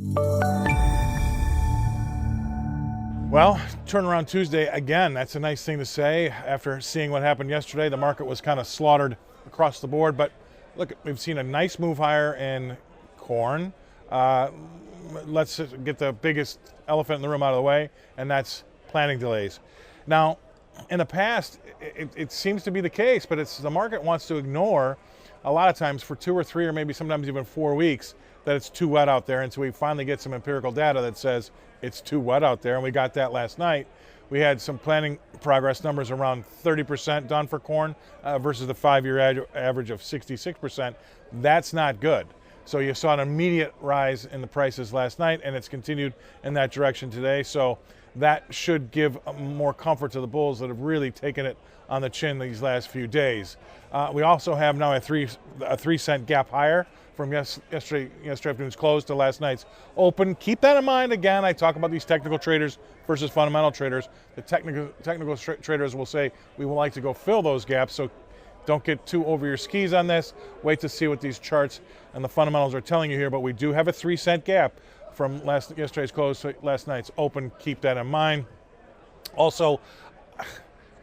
Well, turnaround Tuesday again. That's a nice thing to say. After seeing what happened yesterday, the market was kind of slaughtered across the board. But look, we've seen a nice move higher in corn. Let's get the biggest elephant in the room out of the way, and that's planting delays. Now, in the past, it seems to be the case, but the market wants to ignore a lot of times for 2 or 3 or maybe sometimes even 4 weeks that it's too wet out there. And so we finally get some empirical data that says it's too wet out there, and we got that last night. We had some planting progress numbers around 30% done for corn versus the 5-year average of 66%. That's not good. So you saw an immediate rise in the prices last night, and it's continued in that direction today. So that should give more comfort to the bulls that have really taken it on the chin these last few days. We also have now a 3-cent gap higher from yesterday afternoon's close to last night's open. Keep that in mind. Again, I talk about these technical traders versus fundamental traders. The technical traders will say we would like to go fill those gaps, so don't get too over your skis on this. Wait to see what these charts and the fundamentals are telling you here, but we do have a 3-cent gap from yesterday's close to last night's open. Keep that in mind. Also,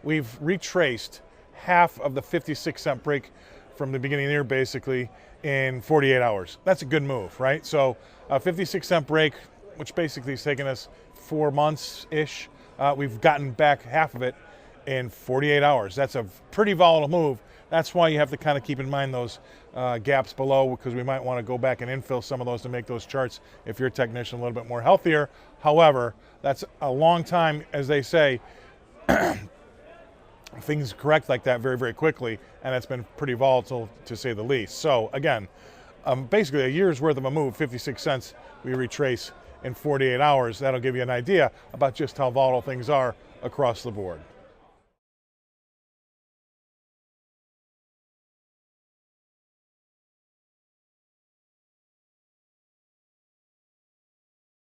we've retraced half of the 56-cent break from the beginning of the year basically in 48 hours. That's a good move, right? So a 56-cent break, which basically has taken us 4 months-ish, we've gotten back half of it in 48 hours. That's a pretty volatile move. That's why you have to kind of keep in mind those gaps below, because we might want to go back and infill some of those to make those charts, if you're a technician, a little bit more healthier. However, that's a long time, as they say, things correct like that very, very quickly, and it's been pretty volatile to say the least. So again, basically a year's worth of a move, 56 cents, we retrace in 48 hours. That'll give you an idea about just how volatile things are across the board.